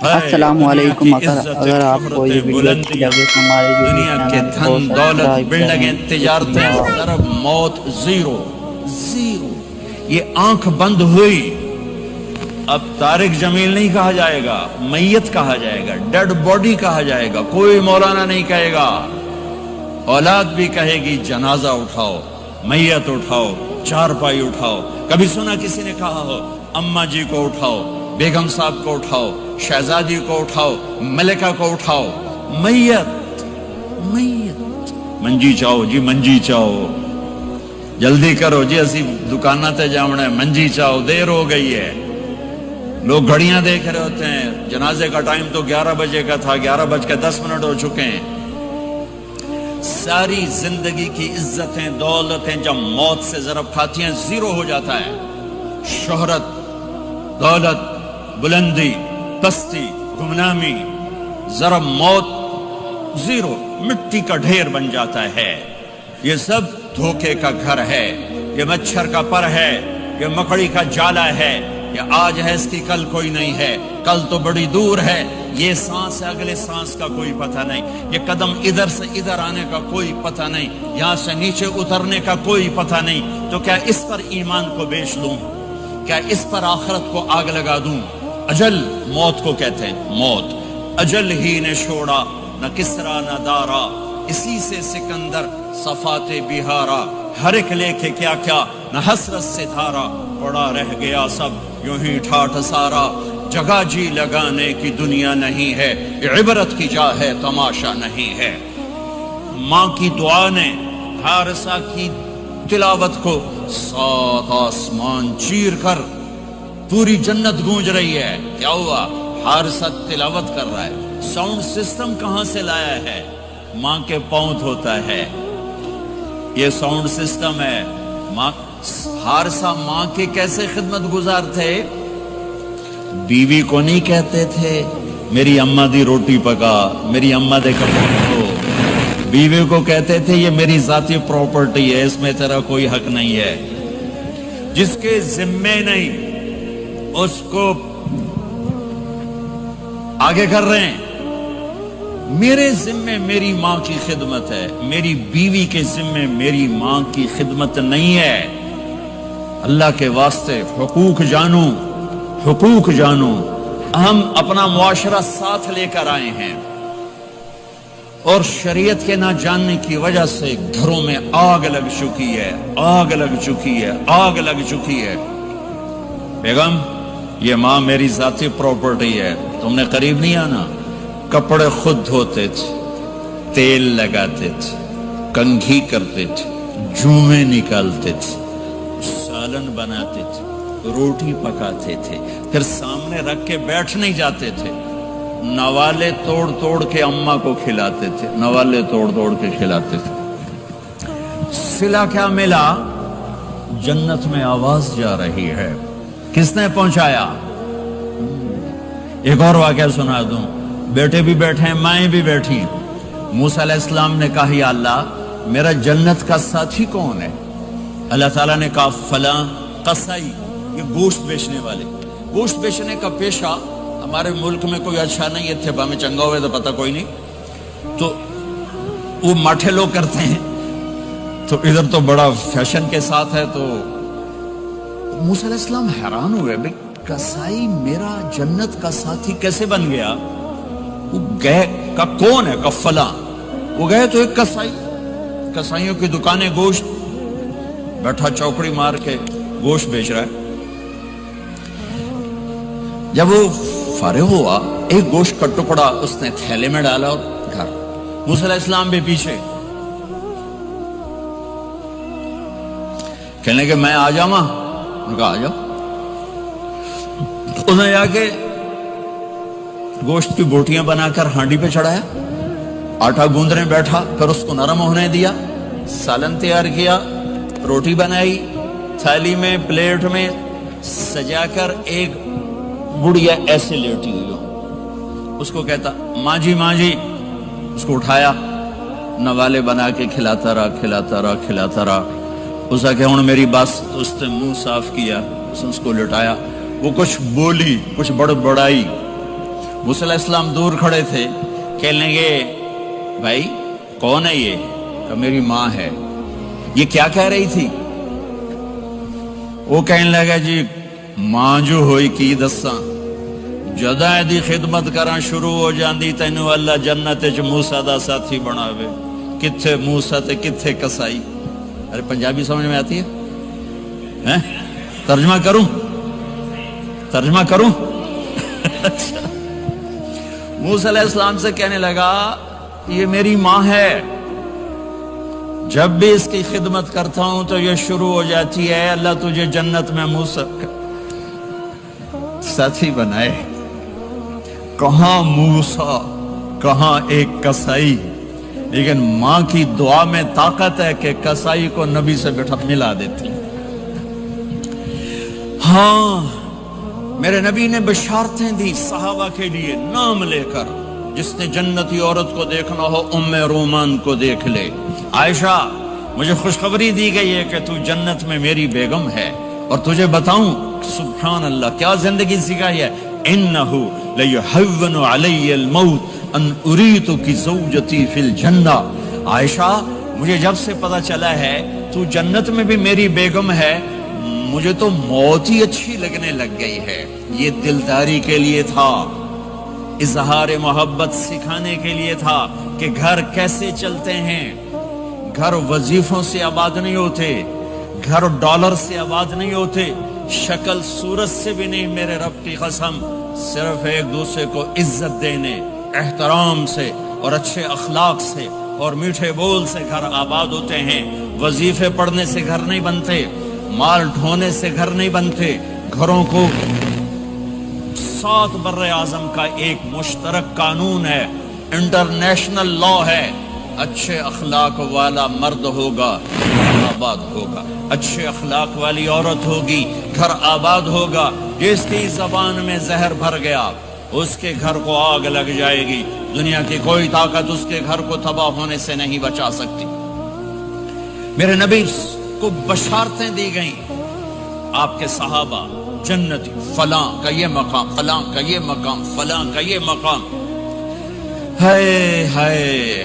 السلام علیکم، اگر آپ کو یہ ویڈیو اچھی لگے تو ہمارے دنیا کے دھن دولت بلڈنگیں تجارتیں ضرب موت زیرو زیرو. یہ آنکھ بند ہوئی اب طارق جمیل نہیں کہا جائے گا، میت کہا جائے گا، ڈیڈ باڈی کہا جائے گا. کوئی مولانا نہیں کہے گا. اولاد بھی کہے گی جنازہ اٹھاؤ، میت اٹھاؤ، چارپائی اٹھاؤ. کبھی سنا کسی نے کہا ہو اماں جی کو اٹھاؤ، بیگم صاحب کو اٹھاؤ، شہزادی کو اٹھاؤ، ملکہ کو اٹھاؤ؟ میت میت. منجی چاہو جی، منجی چاہو، جلدی کرو جی، اسی دکانہ تے جاؤنا ہے. منجی چاہو، دیر ہو گئی ہے. لوگ گھڑیاں دیکھ رہے ہوتے ہیں، جنازے کا ٹائم تو 11 بجے کا تھا، 11:10 ہو چکے ہیں. ساری زندگی کی عزتیں دولتیں جب موت سے ضرب کھاتی ہیں زیرو ہو جاتا ہے. شہرت، دولت، بلندی، پستی، گمنامی، ضرب موت زیرو، مٹی کا ڈھیر بن جاتا ہے. یہ سب دھوکے کا گھر ہے، یہ مچھر کا پر ہے، یہ مکڑی کا جالا ہے. یہ آج ہے اس کی کل کوئی نہیں ہے، کل تو بڑی دور ہے. یہ سانس ہے، اگلے سانس کا کوئی پتہ نہیں. یہ قدم ادھر سے ادھر آنے کا کوئی پتہ نہیں، یہاں سے نیچے اترنے کا کوئی پتہ نہیں. تو کیا اس پر ایمان کو بیچ لوں؟ کیا اس پر آخرت کو آگ لگا دوں؟ اجل موت کو کہتے ہیں، موت. اجل ہی نے چھوڑا نہ کسرا نہ دارا، اسی سے سکندر صفات بہارا. ہر ایک لے کے کیا کیا نہ حسرت سے دھارا، پڑا رہ گیا سب یوں ہی ٹھاٹھ سارا. جگہ جی لگانے کی دنیا نہیں ہے، یہ عبرت کی جا ہے، تماشا نہیں ہے. ماں کی دعا نے حارثہ کی تلاوت کو 7 آسمان چیر کر پوری جنت گونج رہی ہے. کیا ہوا؟ حارثہ تلاوت کر رہا ہے. ساؤنڈ سسٹم کہاں سے لایا ہے؟ ماں کے پاؤں ہوتا ہے یہ ساؤنڈ سسٹم ہے. حارثہ ماں کے کیسے خدمت گزار تھے؟ بیوی کو نہیں کہتے تھے میری اماں دی روٹی پکا، میری اماں دے کپڑے دھو. بیوی کو کہتے تھے یہ میری ذاتی پراپرٹی ہے، اس میں تیرا کوئی حق نہیں ہے. جس کے ذمے نہیں اس کو آگے کر رہے ہیں. میرے ذمے میری ماں کی خدمت ہے، میری بیوی کے ذمے میری ماں کی خدمت نہیں ہے. اللہ کے واسطے حقوق جانو، حقوق جانو. ہم اپنا معاشرہ ساتھ لے کر آئے ہیں اور شریعت کے نہ جاننے کی وجہ سے گھروں میں آگ لگ چکی ہے، آگ لگ چکی ہے، آگ لگ چکی ہے. بیگم یہ ماں میری ذاتی پراپرٹی ہے، تم نے قریب نہیں آنا. کپڑے خود دھوتے تھے، تیل لگاتے تھے، کنگھی کرتے تھے، جومیں نکالتے تھے، سالن بناتے تھے، روٹی پکاتے تھے، پھر سامنے رکھ کے بیٹھ نہیں جاتے تھے. نوالے توڑ توڑ کے اماں کو کھلاتے تھے، نوالے توڑ توڑ کے کھلاتے تھے. صلہ کیا ملا؟ جنت میں آواز جا رہی ہے. کس نے پہنچایا؟ ایک اور واقعہ سنا دوں. بیٹے بھی بیٹھے ہیں، مائیں بھی بیٹھی ہیں. موسیٰ علیہ السلام نے کہا یا اللہ میرا جنت کا ساتھی کون ہے؟ اللہ تعالیٰ نے کہا فلاں قصائی، یہ گوشت بیچنے والے. گوشت بیچنے کا پیشہ ہمارے ملک میں کوئی اچھا نہیں ہے، تھے ہمیں چنگا ہوئے تو پتہ کوئی نہیں، تو وہ ماٹھے لوگ کرتے ہیں. تو ادھر تو بڑا فیشن کے ساتھ ہے. تو موسیٰ علیہ السلام حیران ہوئے، بھئی قصائی میرا جنت کا ساتھی کیسے بن گیا؟ وہ گئے کا کون ہے؟ کا فلاں. وہ گئے تو ایک قصائی، قصائیوں کی دکانیں، گوشت بیٹھا چوکڑی مار کے گوشت بیچ رہا ہے. جب وہ فارغ ہوا ایک گوشت کا ٹکڑا اس نے تھیلے میں ڈالا اور گھر. موسیٰ علیہ السلام بھی پیچھے. کہنے کہ میں آ جاؤں؟ انہوں نے کہا آ جاؤ. انہیں جا کے گوشت کی بوٹیاں بنا کر ہانڈی پہ چڑھایا، آٹا گوندنے بیٹھا، پھر اس کو نرم ہونے دیا، سالن تیار کیا، روٹی بنائی، تھالی میں پلیٹ میں سجا کر ایک بڑھیا ایسے لیٹی ہوئی ہو. اس کو کہتا ماں جی ماں جی. اس کو اٹھایا، نوالے بنا کے کھلاتا رہا کھلاتا رہا کھلاتا رہا. اس کہ ہوں میری بس. اس نے منہ صاف کیا، اس کو لٹایا. وہ کچھ بولی، کچھ بڑبڑائی. موسیٰ علیہ السلام دور کھڑے تھے، کہنے لگے بھائی کون ہے یہ؟ کہ میری ماں ہے۔ یہ کیا کہہ رہی تھی؟ وہ کہنے لگا جی ماں جو ہوئی کی دساں، جدوں دی خدمت کراں شروع ہو جاندی تینوں اللہ جنت وچ موسیٰ دا ساتھی بناوے، کتھے موسیٰ تے کتھے کسائی۔ ارے پنجابی سمجھ میں آتی ہے؟ ترجمہ کروں؟ موسیٰ علیہ السلام سے کہنے لگا یہ میری ماں ہے، جب بھی اس کی خدمت کرتا ہوں تو یہ شروع ہو جاتی ہے اللہ تجھے جنت میں موسیٰ ساتھی بنائے۔ کہاں موسیٰ کہاں ایک کسائی، لیکن ماں کی دعا میں طاقت ہے کہ کسائی کو نبی سے بٹھا ملا دیتی۔ ہاں میرے نبی نے بشارتیں دی صحابہ کے لیے نام لے کر، جس نے جنتی عورت کو دیکھنا ہو ام رومان کو دیکھ لے۔ عائشہ مجھے خوشخبری دی گئی ہے کہ تو جنت میں میری بیگم ہے، اور تجھے بتاؤں سبحان اللہ کیا زندگی سکھائی ہے، انہو لیحون علی الموت ان اریتک زوجتی فی الجنہ۔ عائشہ مجھے جب سے پتا چلا ہے تو جنت میں بھی میری بیگم ہے، مجھے تو موت ہی اچھی لگنے لگ گئی ہے۔ یہ دلداری کے لیے تھا، اظہار محبت سکھانے کے لیے تھا کہ گھر کیسے چلتے ہیں۔ گھر وظیفوں سے آباد نہیں ہوتے، گھر ڈالر سے آباد نہیں ہوتے، شکل صورت سے بھی نہیں، میرے رب کی قسم، صرف ایک دوسرے کو عزت دینے، احترام سے اور اچھے اخلاق سے اور میٹھے بول سے گھر آباد ہوتے ہیں۔ وظیفے پڑھنے سے گھر نہیں بنتے، مال ڈھونے سے گھر نہیں بنتے۔ گھروں کو 7 بر اعظم کا ایک مشترک قانون ہے، انٹرنیشنل لا ہے، اچھے اخلاق والا مرد ہوگا گھر آباد ہوگا، اچھے اخلاق والی عورت ہوگی گھر آباد ہوگا۔ جس کی زبان میں زہر بھر گیا اس کے گھر کو آگ لگ جائے گی، دنیا کی کوئی طاقت اس کے گھر کو تباہ ہونے سے نہیں بچا سکتی۔ میرے نبی کو بشارتیں دی گئیں، آپ کے صحابہ جنتی، فلاں کا یہ مقام، فلاں کا یہ مقام، فلاں کا یہ مقام۔ ہائے ہائے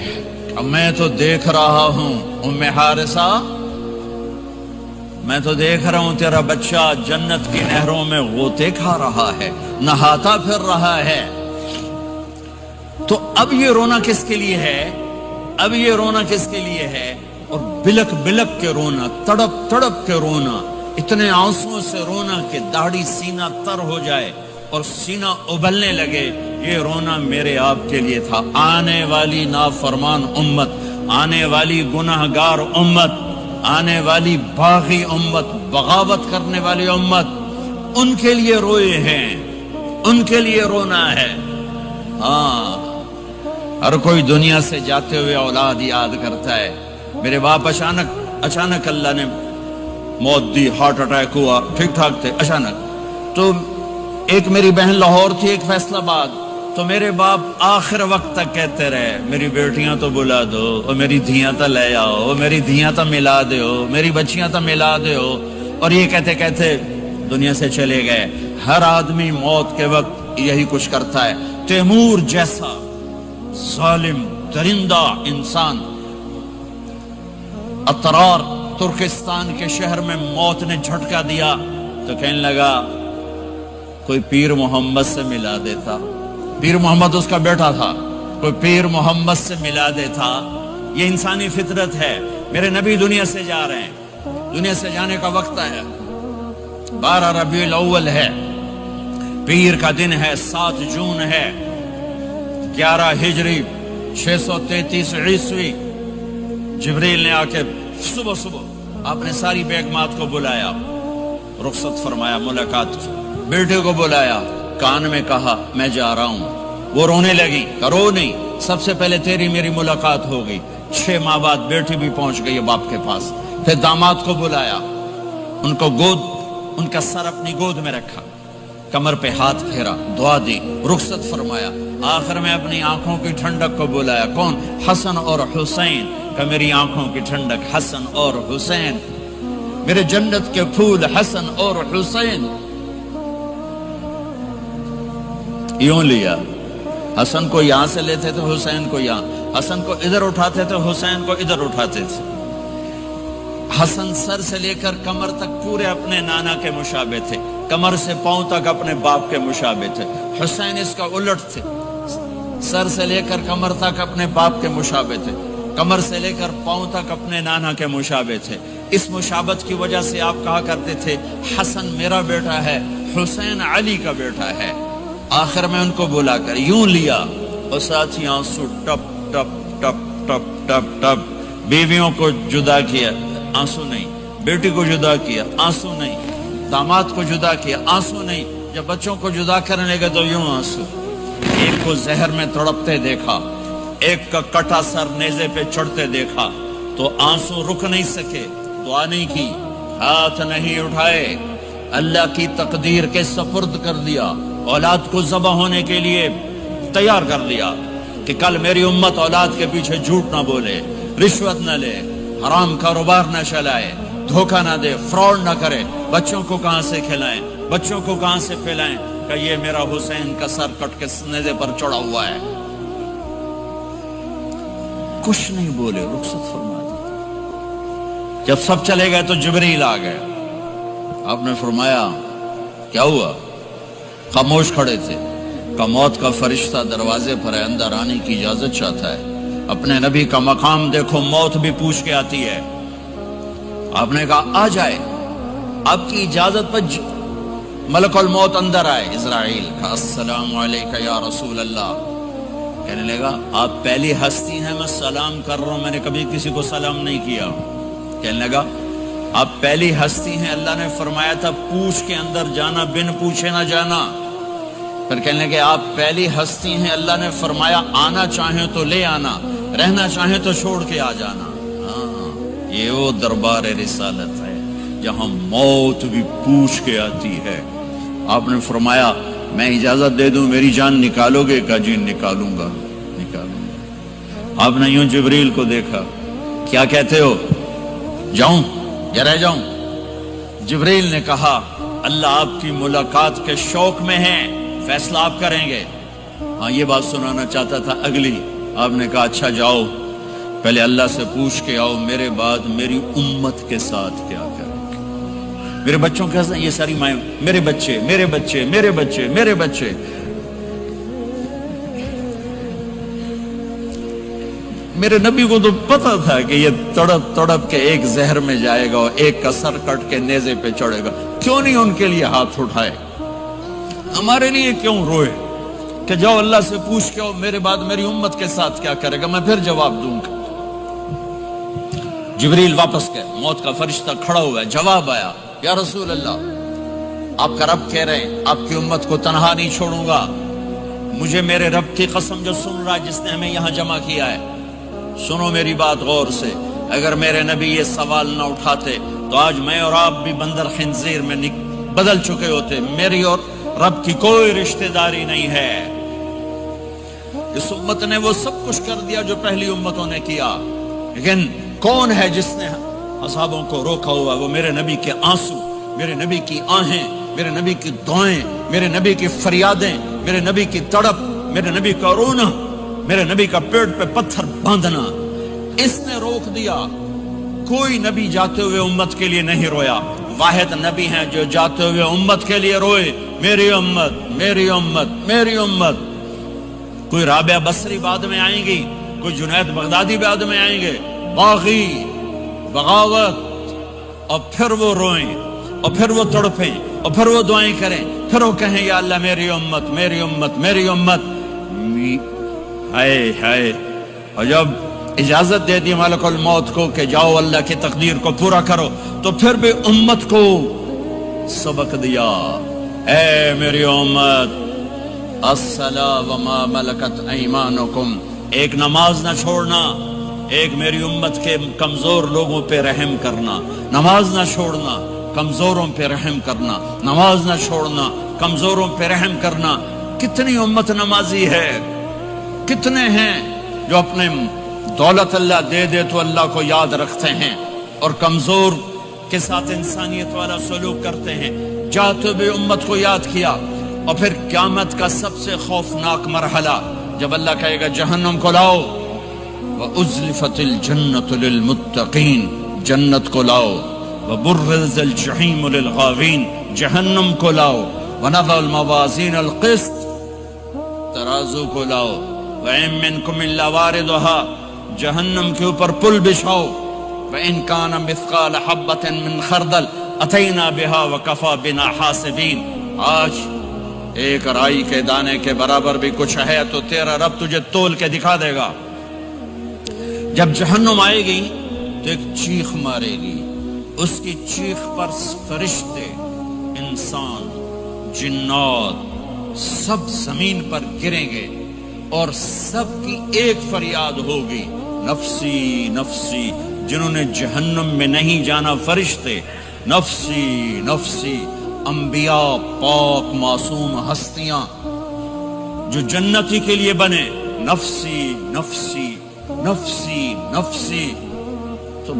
میں تو دیکھ رہا ہوں ام حارثہ، میں تو دیکھ رہا ہوں تیرا بچہ جنت کی نہروں میں غوطے کھا رہا ہے، نہاتا پھر رہا ہے۔ تو اب یہ رونا کس کے لیے ہے؟ اب یہ رونا کس کے لیے ہے؟ اور بلک بلک کے رونا، تڑپ تڑپ کے رونا، اتنے آنسوں سے رونا کہ داڑھی سینہ تر ہو جائے اور سینہ ابلنے لگے، یہ رونا میرے آپ کے لیے تھا۔ آنے والی نافرمان امت، آنے والی گناہگار امت، آنے والی باغی امت، بغاوت کرنے والی امت، ان کے لیے روئے ہیں، ان کے لیے رونا ہے۔ ہاں ہر کوئی دنیا سے جاتے ہوئے اولاد یاد کرتا ہے، میرے باپ اچانک اللہ نے موت دی، ہارٹ اٹیک ہوا، ٹھیک ٹھاک تھے، اچانک۔ تو ایک میری بہن لاہور تھی، ایک فیصل آباد، تو میرے باپ آخر وقت تک کہتے رہے میری بیٹیاں تو بلا دو، اور میری دھیاں تو لے آؤ، اور میری دھیاں تو ملا دیو، میری بچیاں تو ملا دیو، اور یہ کہتے کہتے دنیا سے چلے گئے۔ ہر آدمی موت کے وقت یہی کچھ کرتا ہے۔ تیمور جیسا ظالم درندہ انسان اطرار ترکستان کے شہر میں موت نے جھٹکا دیا تو کہنے لگا کوئی پیر محمد سے ملا دیتا، پیر محمد اس کا بیٹا تھا، کوئی پیر محمد سے ملا دیتا۔ یہ انسانی فطرت ہے۔ میرے نبی دنیا سے جا رہے ہیں، دنیا سے جانے کا وقت ہے، 12 ربیع الاول ہے، پیر کا دن ہے، 7 جون ہے، 11 ہجری 633 عیسوی۔ جبریل نے آ کے صبح آپ نے ساری بیگمات کو بلایا، رخصت فرمایا، ملاقات کی، بیٹے کو بلایا، کان میں کہا میں جا رہا ہوں۔ وہ رونے لگی، رو نہیں، سب سے پہلے تیری میری ملاقات ہو گئی۔ 6 ماہ بعد بیٹی بھی پہنچ گئی باپ کے پاس۔ پھر داماد کو بلایا، ان کو ان کا سر اپنی گود میں رکھا، کمر پہ ہاتھ پھیرا، دعا دی، رخصت فرمایا۔ آخر میں اپنی آنکھوں کی ٹھنڈک کو بلایا، کون؟ حسن اور حسین، کہ میری آنکھوں کی ٹھنڈک حسن اور حسین، میرے جنت کے پھول حسن اور حسین۔ یوں لیا حسن کو یہاں سے لیتے تھے، حسین کو یہاں، حسن کو ادھر اٹھاتے تھے، حسین کو ادھر اٹھاتے تھے۔ حسن سر سے لے کر کمر تک پورے اپنے نانا کے مشابہ تھے، کمر سے پاؤں تک اپنے باپ کے مشابہ تھے۔ حسین اس کا الٹ تھے، سر سے لے کر کمر تک اپنے باپ کے مشابہ تھے، کمر سے لے کر پاؤں تک اپنے نانا کے مشابہ تھے۔ اس مشابہت کی وجہ سے آپ کہا کرتے تھے حسن میرا بیٹا ہے، حسین علی کا بیٹا ہے۔ آخر میں ان کو بلا کر یوں لیا اور ساتھ ہی آنسو ٹپ ٹپ ٹپ ٹپ ٹپ ٹپ۔ بیویوں کو جدا کیا، آنسو نہیں، بیٹی کو جدا کیا، آنسو نہیں، داماد کو جدا کیا، آنسو نہیں، جب بچوں کو جدا کرنے لگے تو یوں آنسو۔ ایک کو زہر میں تڑپتے دیکھا، ایک کا کٹا سر نیزے پہ چڑھتے دیکھا تو آنسو رک نہیں سکے، دعا نہیں کی، ہاتھ نہیں اٹھائے، اللہ کی تقدیر کے سپرد کر دیا، اولاد کو ذبح ہونے کے لیے تیار کر دیا کہ کل میری امت اولاد کے پیچھے جھوٹ نہ بولے، رشوت نہ لے، حرام کاروبار نہ چلائے، دھوکہ نہ دے، فراڈ نہ کرے، بچوں کو کہاں سے کھلائیں، بچوں کو کہاں سے پھیلائیں کہ یہ میرا حسین کا سر کٹ کے نیزے پر چڑھا ہوا ہے۔ کچھ نہیں بولے، رخصت فرما دی۔ جب سب چلے گئے تو جبریل آ گئے، آپ نے فرمایا کیا ہوا؟ خاموش کھڑے تھے، کہ موت کا فرشتہ دروازے پر ہے، اندر آنے کی اجازت چاہتا ہے۔ اپنے نبی کا مقام دیکھو، موت بھی پوچھ کے آتی ہے۔ آپ نے کہا آ جائے، آپ کی اجازت پر ملک الموت اندر آئے۔ اسرائیل کا السلام علیکہ یا رسول اللہ، کہنے لگا آپ پہلی ہستی ہیں، میں سلام کر رہا ہوں، میں نے کبھی کسی کو سلام نہیں کیا۔ کہنے لگا آپ پہلی ہستی ہیں، اللہ نے فرمایا تھا پوچھ کے اندر جانا، بن پوچھے نہ جانا۔ پھر کہنے لگے آپ پہلی ہستی ہیں، اللہ نے فرمایا آنا چاہیں تو لے آنا، رہنا چاہیں تو چھوڑ کے آ جانا۔ ہاں، یہ وہ دربار رسالت ہے جہاں موت بھی پوچھ کے آتی ہے۔ آپ نے فرمایا میں اجازت دے دوں میری جان نکالو گے؟ کہا جی نکالوں گا، نکالوں گا۔ آپ نے یوں جبریل کو دیکھا، کیا کہتے ہو؟ جاؤں یا رہ جاؤں؟ جبریل نے کہا اللہ آپ کی ملاقات کے شوق میں ہے، فیصلہ آپ کریں گے۔ ہاں یہ بات سنانا چاہتا تھا اگلی۔ آپ نے کہا اچھا جاؤ، پہلے اللہ سے پوچھ کے آؤ میرے بعد میری امت کے ساتھ کیا کریں گے، میرے بچوں کے ساتھ۔ یہ ساری مائیں، میرے بچے، میرے بچے، میرے بچے، میرے بچے۔ میرے نبی کو تو پتا تھا کہ یہ تڑپ تڑپ کے ایک زہر میں جائے گا اور ایک کا سر کٹ کے نیزے پہ چڑھے گا، کیوں نہیں ان کے لیے ہاتھ اٹھائے؟ ہمارے لیے کیوں روئے کہ جاؤ اللہ سے پوچھ کے میرے بعد میری امت کے ساتھ کیا کرے گا، میں پھر جواب دوں گا۔ جبریل واپس گئے، موت کا فرشتہ کھڑا ہوا ہے، جواب آیا یا رسول اللہ آپ کا رب کہہ رہے ہیں آپ کی امت کو تنہا نہیں چھوڑوں گا۔ مجھے میرے رب کی قسم جو سن رہا ہے جس نے ہمیں یہاں جمع کیا ہے، سنو میری بات غور سے، اگر میرے نبی یہ سوال نہ اٹھاتے تو آج میں اور آپ بھی بندر خنزیر میں بدل چکے ہوتے۔ میری اور رب کی کوئی رشتہ داری نہیں ہے۔ اس امت نے وہ سب کچھ کر دیا جو پہلی امتوں نے کیا، لیکن کون ہے جس نے اصحابوں کو روکا ہوا؟ وہ میرے نبی کے آنسو، میرے نبی کی آہیں، میرے نبی کی دعائیں، میرے نبی کی فریادیں، میرے نبی کی تڑپ، میرے نبی کا رونا، میرے نبی کا پیٹ پہ پتھر باندھنا، اس نے روک دیا۔ کوئی نبی جاتے ہوئے امت کے لیے نہیں رویا، واحد نبی ہیں جو جاتے ہوئے امت کے لیے روئے، میری امت، میری امت، میری امت۔ کوئی رابعہ بصری بعد میں آئیں گی، کوئی جنید بغدادی بعد میں آئیں گے، باغی، بغاوت، اور پھر وہ روئیں، اور پھر وہ تڑپیں، اور پھر وہ دعائیں کریں، پھر وہ کہیں یا اللہ میری امت، میری امت، میری امت۔ ہائے ہائے، اور جب اجازت دے دی ملک الموت کو کہ جاؤ اللہ کی تقدیر کو پورا کرو، تو پھر بھی امت کو سبق دیا، اے میری امت الصلاۃ وما ملکت ایمانکم، ایک نماز نہ چھوڑنا، ایک میری امت کے کمزور لوگوں پہ رحم کرنا، نماز نہ چھوڑنا، کمزوروں پہ رحم کرنا، نماز نہ چھوڑنا، کمزوروں پہ رحم کرنا۔ کتنی امت نمازی ہے، کتنے ہیں جو اپنے دولت اللہ دے دے تو اللہ کو یاد رکھتے ہیں اور کمزور کے ساتھ انسانیت والا سلوک کرتے ہیں۔ جاتے ہوئے امت کو یاد کیا، اور پھر قیامت کا سب سے خوفناک مرحلہ جب اللہ کہے گا جہنم کو لاؤ، وَأُزْلِفَتِ الْجَنَّةُ لِلْمُتَّقِينَ، جنت کو لاؤ، وَبُرِّزَ الْجَحِيمُ لِلْغَاوِينَ، جہنم کو لاؤ، وَنَضَعُ الْمَوَازِينَ الْقِسْطَ، ترازو کو لاؤ، وَإِن مِّنكُمْ إِلَّا وَارِدُهَا، جہنم کے اوپر پل بچھاؤ، وَإِن كَانَ مِثْقَالَ حَبَّةٍ مِّن خَرْدَلٍ أَتَيْنَا بِهَا وَكَفَى بِنَا حَاسِبِينَ۔ آج ایک رائی کے دانے کے برابر بھی کچھ ہے تو تیرا رب تجھے تول کے دکھا دے گا۔ جب جہنم آئے گی تو ایک چیخ مارے گی، اس کی چیخ پر فرشتے، انسان، جنات سب زمین پر گریں گے اور سب کی ایک فریاد ہوگی، نفسی نفسی۔ جنہوں نے جہنم میں نہیں جانا فرشتے، نفسی نفسی۔ انبیاء، پاک معصوم ہستیاں جو جنتی کے لیے بنے، نفسی نفسی نفسی نفسی۔ تو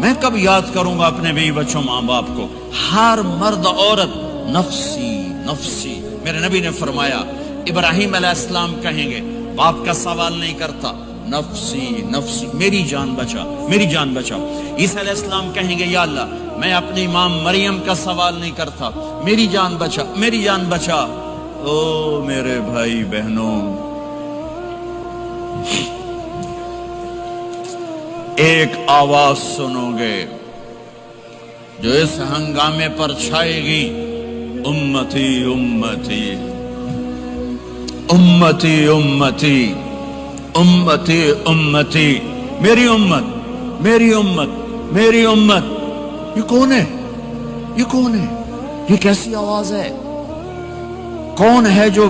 میں کب یاد کروں گا اپنے بیوی بچوں ماں باپ کو؟ ہر مرد عورت نفسی نفسی۔ میرے نبی نے فرمایا ابراہیم علیہ السلام کہیں گے، باپ کا سوال نہیں کرتا، نفسی نفسی، میری جان بچا میری جان بچا۔ عیسیٰ علیہ السلام کہیں گے یا اللہ میں اپنی ماں مریم کا سوال نہیں کرتا، میری جان بچا میری جان بچا۔ او میرے بھائی بہنوں، ایک آواز سنو گے جو اس ہنگامے پر چھائے گی، امتی امتی امتی امتی امتی امتی، میری امت میری امت میری امت۔ یہ کون ہے؟ یہ کون ہے؟ یہ کیسی آواز ہے؟ کون ہے جو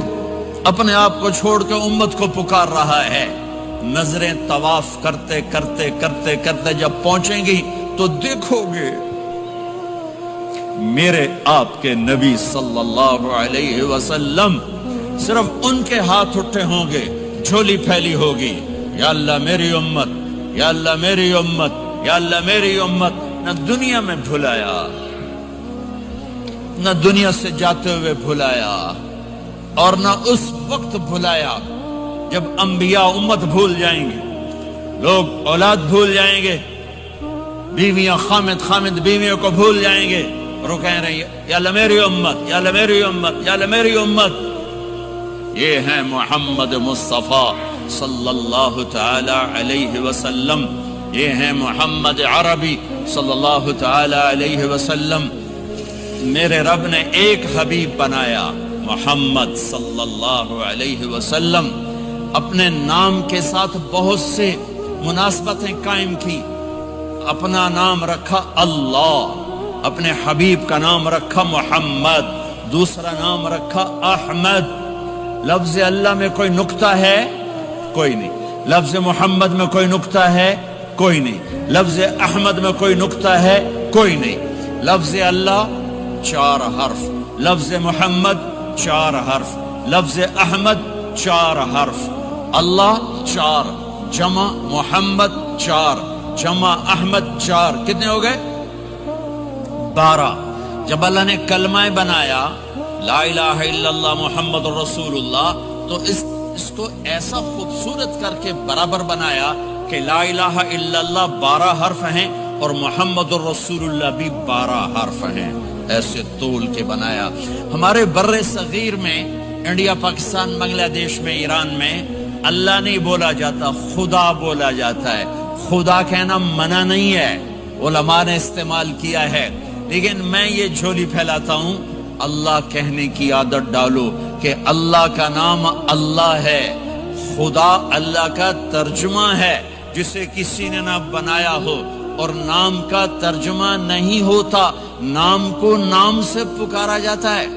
اپنے آپ کو چھوڑ کے امت کو پکار رہا ہے؟ نظریں طواف کرتے کرتے کرتے کرتے جب پہنچیں گی تو دیکھو گے میرے آپ کے نبی صلی اللہ علیہ وسلم، صرف ان کے ہاتھ اٹھے ہوں گے، جھولی پھیلی ہوگی، یا اللہ میری امت، یا اللہ میری امت، یا اللہ میری امت۔ نہ دنیا میں بھلایا، نہ دنیا سے جاتے ہوئے بھلایا، اور نہ اس وقت بھلایا جب انبیاء امت بھول جائیں گے، لوگ اولاد بھول جائیں گے، بیویاں خامد بیویوں کو بھول جائیں گے، اور وہ کہہ رہے ہیں یا اللہ میری امت، یا اللہ میری امت، یا اللہ میری امت۔ یہ ہیں محمد مصطفیٰ صلی اللہ تعالی علیہ وسلم، یہ ہیں محمد عربی صلی اللہ تعالی علیہ وسلم۔ میرے رب نے ایک حبیب بنایا، محمد صلی اللہ علیہ وسلم۔ اپنے نام کے ساتھ بہت سے مناسبتیں قائم کی، اپنا نام رکھا اللہ، اپنے حبیب کا نام رکھا محمد، دوسرا نام رکھا احمد۔ لفظ اللہ میں کوئی نکتہ ہے؟ کوئی نہیں۔ لفظ محمد میں کوئی نکتہ ہے؟ کوئی نہیں۔ لفظ احمد میں کوئی نکتہ ہے؟ کوئی نہیں۔ لفظ اللہ 4 حرف، لفظ محمد 4 حرف، لفظ احمد 4 حرف، اللہ 4، جمع محمد 4، جمع احمد 4، کتنے ہو گئے؟ 12۔ جب اللہ نے کلمہ بنایا لا الہ الا اللہ محمد رسول اللہ، تو اس کو ایسا خوبصورت کر کے برابر بنایا کہ لا الہ الا اللہ 12 حرف ہیں اور محمد الرسول اللہ بھی 12 حرف ہیں، ایسے طول کے بنایا۔ ہمارے بر صغیر میں، انڈیا، پاکستان، بنگلہ دیش میں، ایران میں اللہ نہیں بولا جاتا، خدا بولا جاتا ہے۔ خدا کہنا منع نہیں ہے، علماء نے استعمال کیا ہے، لیکن میں یہ جھولی پھیلاتا ہوں، اللہ کہنے کی عادت ڈالو کہ اللہ کا نام اللہ ہے، خدا اللہ کا ترجمہ ہے جسے کسی نے نہ بنایا ہو، اور نام کا ترجمہ نہیں ہوتا، نام کو نام سے پکارا جاتا ہے۔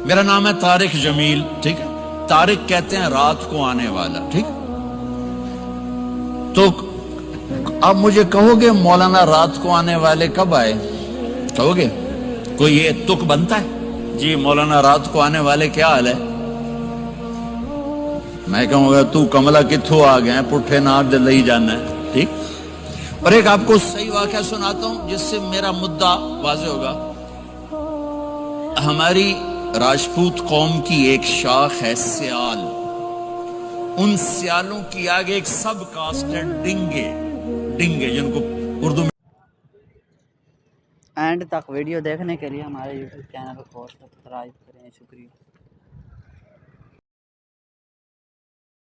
میرا نام ہے طارق جمیل، ٹھیک ہے؟ طارق کہتے ہیں رات کو آنے والا، ٹھیک؟ تو آپ مجھے کہو گے مولانا رات کو آنے والے کب آئے؟ کہو گے؟ کوئی یہ تک بنتا ہے جی مولانا رات کو آنے والے کیا حال ہے؟ میں کہوں گا تو کملا کتھوں آ گئے، پٹھے نار دل ہی جانا ہے، ٹھیک؟ اور ایک آپ کو صحیح واقعہ سناتا ہوں جس سے میرا مدعا واضح ہوگا۔ ہماری راجپوت قوم کی ایک شاخ ہے سیال، ان سیالوں کی آگے ایک سب کاسٹ ہے ڈنگے، ڈنگے جن کو اردو میں اینڈ تک ویڈیو دیکھنے کے لیے ہمارے یوٹیوب چینل کو سبسکرائب کریں. شکریہ.